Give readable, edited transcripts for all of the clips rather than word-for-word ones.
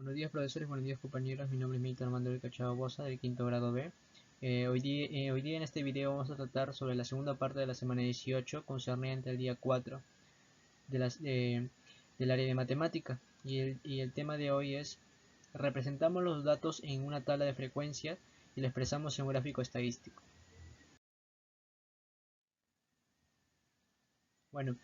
Buenos días, profesores, buenos días, compañeros. Mi nombre es Milton Armando del Cachao Bosa, del quinto grado B. Hoy día en este video vamos a tratar sobre la segunda parte de la semana 18, concerniente al día 4 del área de matemática. Y el tema de hoy es: representamos los datos en una tabla de frecuencia y lo expresamos en un gráfico estadístico. Bueno,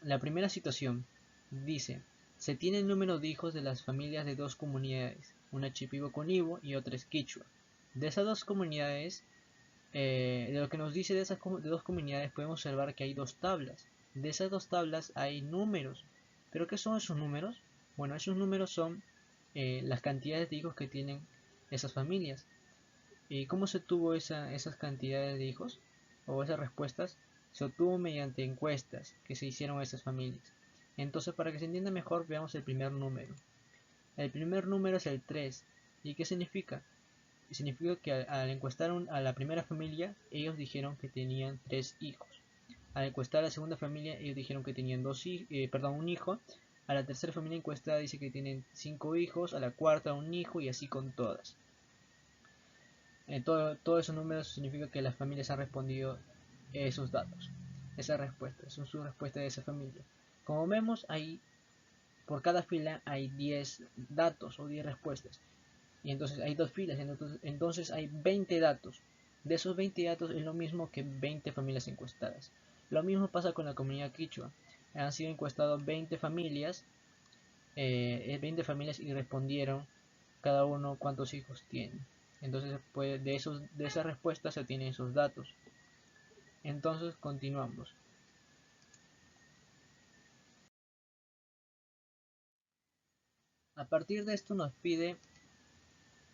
la primera situación dice: se tiene el número de hijos de las familias de dos comunidades, una Shipibo-Conibo y otra es Quichua. De esas dos comunidades, de lo que nos dice de esas dos comunidades, podemos observar que hay dos tablas. De esas dos tablas hay números. ¿Pero qué son esos números? Bueno, esos números son las cantidades de hijos que tienen esas familias. ¿Y cómo se obtuvo esas cantidades de hijos o esas respuestas? Se obtuvo mediante encuestas que se hicieron a esas familias. Entonces, para que se entienda mejor, veamos el primer número. El primer número es el 3. ¿Y qué significa? Significa que al encuestar a la primera familia, ellos dijeron que tenían 3 hijos. Al encuestar a la segunda familia, ellos dijeron que tenían un hijo. A la tercera familia encuestada dice que tienen 5 hijos. A la cuarta un hijo, y así con todas. Todos esos números significa que las familias han respondido esos datos, esas respuestas, son sus respuestas de esa familia. Como vemos, por cada fila hay 10 datos o 10 respuestas. Y entonces hay dos filas, entonces hay 20 datos. De esos 20 datos es lo mismo que 20 familias encuestadas. Lo mismo pasa con la comunidad quichua. Han sido encuestados 20 familias y respondieron cada uno cuántos hijos tiene. Entonces, pues, de esas respuestas se tienen esos datos. Entonces, continuamos. A partir de esto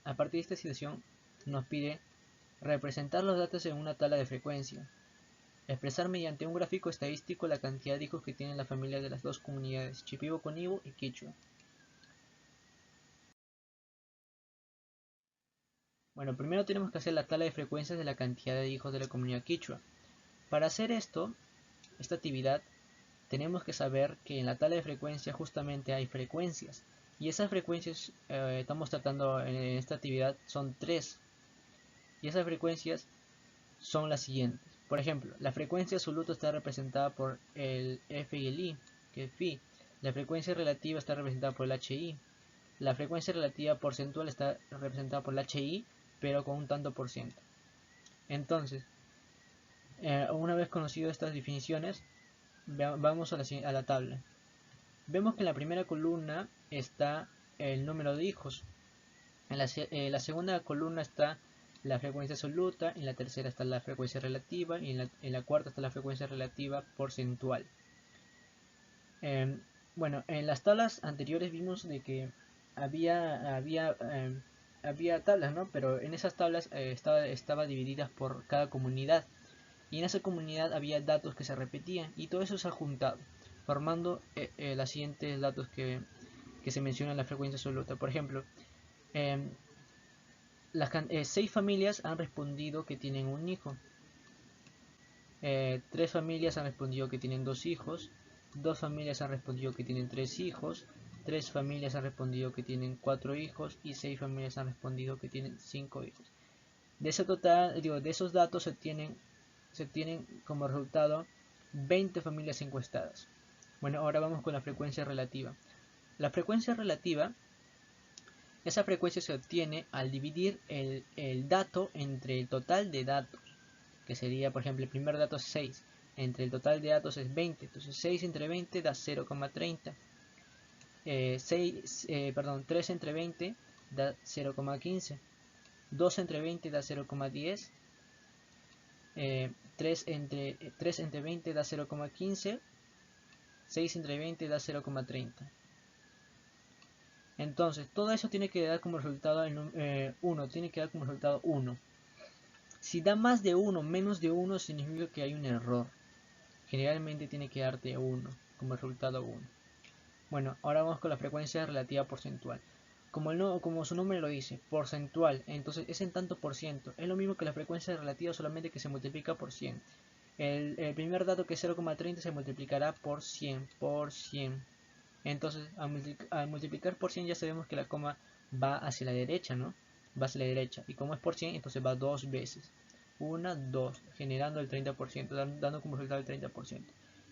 a partir de esta situación, nos pide representar los datos en una tabla de frecuencia. Expresar mediante un gráfico estadístico la cantidad de hijos que tienen la familia de las dos comunidades, Shipibo-Conibo y Quichua. Bueno, primero tenemos que hacer la tabla de frecuencias de la cantidad de hijos de la comunidad Quichua. Para hacer esta actividad, tenemos que saber que en la tabla de frecuencias justamente hay frecuencias. Y esas frecuencias estamos tratando en esta actividad son 3. Y esas frecuencias son las siguientes. Por ejemplo, la frecuencia absoluta está representada por el F y el I, que es Phi. La frecuencia relativa está representada por el HI. La frecuencia relativa porcentual está representada por el HI, pero con un tanto por ciento. Entonces, una vez conocido estas definiciones, vamos a la tabla. Vemos que en la primera columna está el número de hijos. En la segunda columna está la frecuencia absoluta, en la tercera está la frecuencia relativa y en la cuarta está la frecuencia relativa porcentual. Bueno, en las tablas anteriores vimos de que había tablas, ¿no? Pero en esas tablas estaba divididas por cada comunidad, y en esa comunidad había datos que se repetían y todo eso se ha juntado, formando los siguientes datos que se mencionan en la frecuencia absoluta. Por ejemplo, 6 familias han respondido que tienen un hijo. 3 familias han respondido que tienen 2 hijos. 2 familias han respondido que tienen 3 hijos. 3 familias han respondido que tienen 4 hijos. Y 6 familias han respondido que tienen 5 hijos. De ese total, de esos datos se tienen como resultado 20 familias encuestadas. Bueno, ahora vamos con la frecuencia relativa. La frecuencia relativa, esa frecuencia se obtiene al dividir el dato entre el total de datos, que sería, por ejemplo, el primer dato es 6, entre el total de datos es 20, entonces 6 entre 20 da 0,30, 3 entre 20 da 0,15, 2 entre 20 da 0,10, 3 entre 20 da 0,15, 6 entre 20 da 0,30. Entonces, todo eso tiene que dar como resultado 1, tiene que dar como resultado 1. Si da más de 1, menos de 1, significa que hay un error. Generalmente tiene que darte 1, como resultado 1. Bueno, ahora vamos con la frecuencia relativa porcentual. Como su nombre lo dice, porcentual, entonces es en tanto por ciento. Es lo mismo que la frecuencia relativa, solamente que se multiplica por 100. El primer dato, que es 0,30, se multiplicará por 100, Entonces, al multiplicar por 100 ya sabemos que la coma va hacia la derecha, ¿no? Va hacia la derecha. Y como es por 100, entonces va dos veces. Una, dos, generando el 30%, dando como resultado el 30%.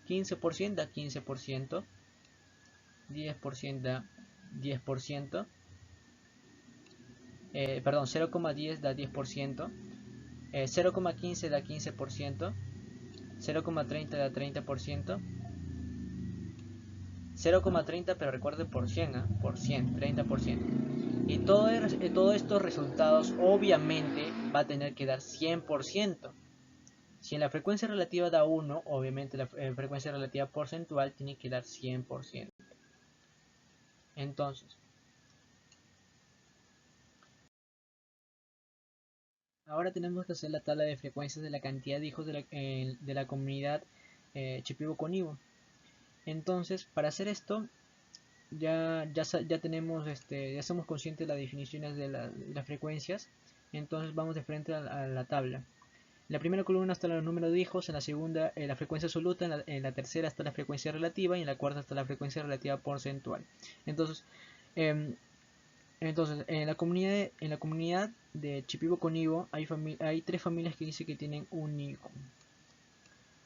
15% da 15%. 10% da 10%. Perdón, 0,10 da 10%. 0,15 da 15%. 0,30 da 30%. 0,30, pero recuerde por 100, ¿eh? Por 100, 30%. Y todos estos resultados obviamente va a tener que dar 100%. Si en la frecuencia relativa da 1, obviamente la frecuencia relativa porcentual tiene que dar 100%. Entonces, ahora tenemos que hacer la tabla de frecuencias de la cantidad de hijos de la comunidad Shipibo-Konibo. Entonces, para hacer esto, ya tenemos, ya somos conscientes de las definiciones de las frecuencias. Entonces vamos de frente a la tabla. En la primera columna está el número de hijos, en la segunda la frecuencia absoluta, en la tercera está la frecuencia relativa y en la cuarta está la frecuencia relativa porcentual. Entonces, en la comunidad de Shipibo-Konibo hay tres familias que dicen que tienen un hijo.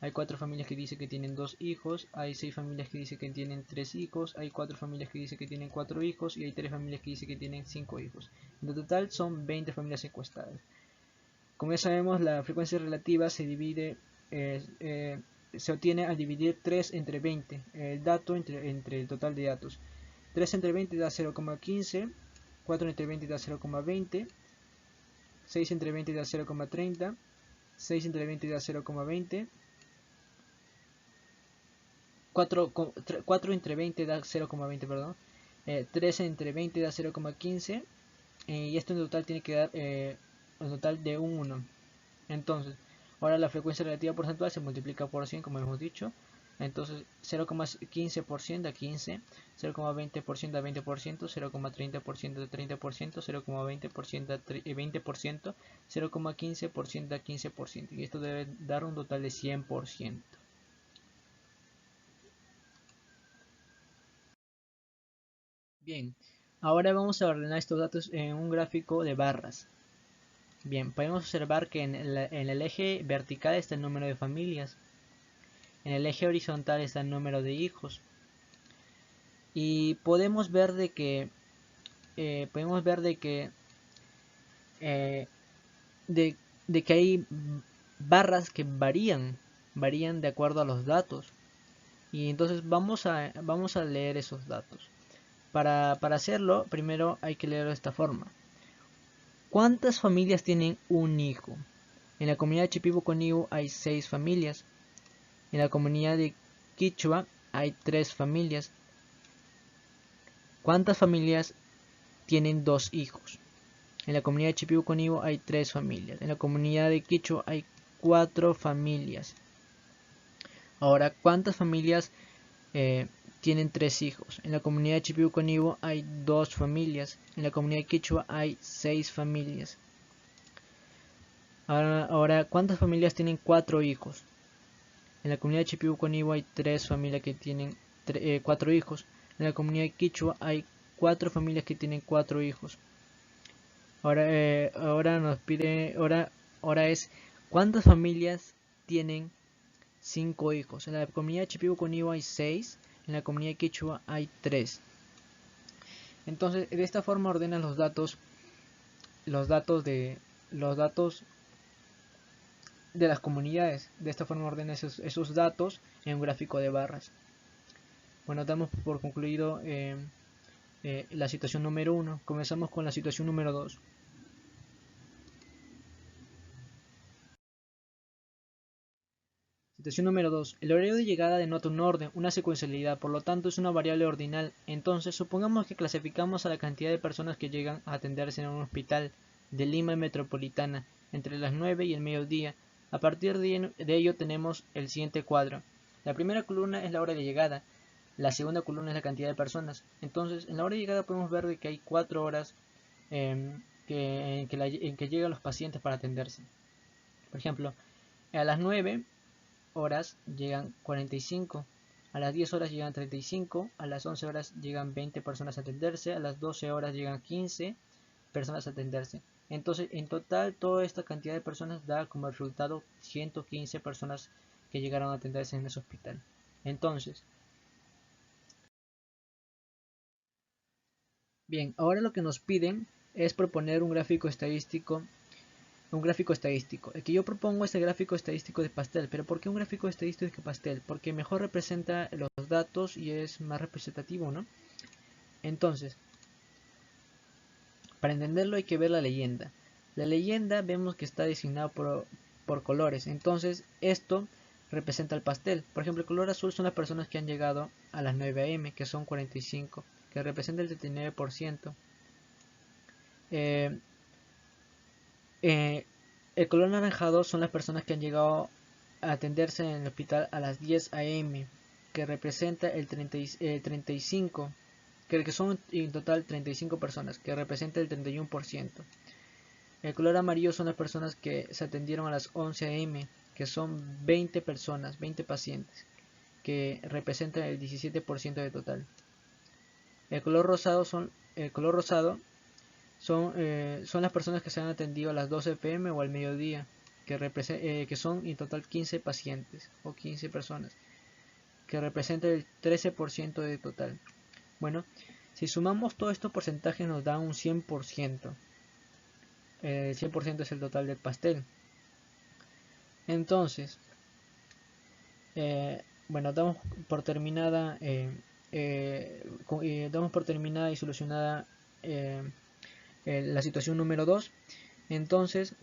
Hay 4 familias que dicen que tienen 2 hijos, hay 6 familias que dicen que tienen 3 hijos, hay 4 familias que dicen que tienen 4 hijos y hay 3 familias que dicen que tienen 5 hijos. En total son 20 familias encuestadas. Como ya sabemos, la frecuencia relativa se divide, se obtiene al dividir 3 entre 20, el dato entre el total de datos. 3 entre 20 da 0,15, 4 entre 20 da 0,20, 6 entre 20 da 0,30, 6 entre 20 da 0,20, 4 entre 20 da 0,20, perdón. 3 entre 20 da 0,15. Y esto en total tiene que dar un total de un 1. Entonces, ahora la frecuencia relativa porcentual se multiplica por 100, como hemos dicho. Entonces, 0,15% da 15, 0,20% da 20%, 0,30% da 30%, 0,20% da 20%, 0,15% da 15%. Y esto debe dar un total de 100%. Bien, ahora vamos a ordenar estos datos en un gráfico de barras. Bien, podemos observar que en el eje vertical está el número de familias, en el eje horizontal está el número de hijos, y podemos ver de que eh, de que hay barras que varían de acuerdo a los datos, y entonces vamos a leer esos datos. Para hacerlo, primero hay que leerlo de esta forma. ¿Cuántas familias tienen un hijo? En la comunidad de Shipibo-Konibo hay 6 familias. En la comunidad de Quichua hay 3 familias. ¿Cuántas familias tienen 2 hijos? En la comunidad de Shipibo-Konibo hay 3 familias. En la comunidad de Quichua hay 4 familias. Ahora, ¿cuántas familias tienen 3 hijos? En la comunidad de Shipibo-Konibo hay 2 familias. En la comunidad de Quichua hay 6 familias. Ahora, ¿cuántas familias tienen 4 hijos? En la comunidad de Shipibo-Konibo hay 3 familias que tienen 4 hijos. En la comunidad de Quichua hay 4 familias que tienen 4 hijos. Ahora nos pide, ahora es, ¿cuántas familias tienen 5 hijos? En la comunidad de Shipibo-Konibo hay 6. En la comunidad de Quichua hay 3. Entonces, de esta forma ordenan los datos de las comunidades. De esta forma ordena esos datos en un gráfico de barras. Bueno, damos por concluido la situación número 1. Comenzamos con la situación número 2. Situación número 2. El horario de llegada denota un orden, una secuencialidad, por lo tanto es una variable ordinal. Entonces, supongamos que clasificamos a la cantidad de personas que llegan a atenderse en un hospital de Lima metropolitana entre las 9 y el mediodía. A partir de ello tenemos el siguiente cuadro. La primera columna es la hora de llegada, la segunda columna es la cantidad de personas. Entonces, en la hora de llegada podemos ver de que hay 4 horas en que llegan los pacientes para atenderse. Por ejemplo, a las 9 horas llegan 45, A las 10 horas llegan 35, a las 11 horas llegan 20 personas a atenderse, a las 12 horas llegan 15 personas a atenderse. Entonces, en total, toda esta cantidad de personas da como resultado 115 personas que llegaron a atenderse en ese hospital. Entonces, bien, ahora lo que nos piden es proponer un gráfico estadístico. El que yo propongo es el gráfico estadístico de pastel. ¿Pero por qué un gráfico estadístico de pastel? Porque mejor representa los datos y es más representativo, ¿no? Entonces, para entenderlo hay que ver la leyenda. La leyenda vemos que está designada por colores. Entonces, esto representa el pastel. Por ejemplo, el color azul son las personas que han llegado a las 9 am, que son 45, que representa el 39%. El color anaranjado son las personas que han llegado a atenderse en el hospital a las 10 am, que representa el 35, que son en total 35 personas, que representa el 31%. El color amarillo son las personas que se atendieron a las 11 am, que son 20 personas, 20 pacientes, que representa el 17% del total. El color rosado son las personas que se han atendido a las 12 pm o al mediodía, que son en total 15 pacientes o 15 personas, que representa el 13% del total. Bueno, si sumamos todos estos porcentajes nos da un 100%. El 100% es el total del pastel. Entonces, bueno, damos por terminada y solucionada la situación número 2. Entonces,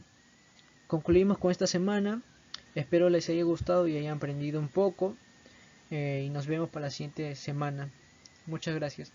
concluimos con esta semana. Espero les haya gustado y hayan aprendido un poco. Y nos vemos para la siguiente semana. Muchas gracias.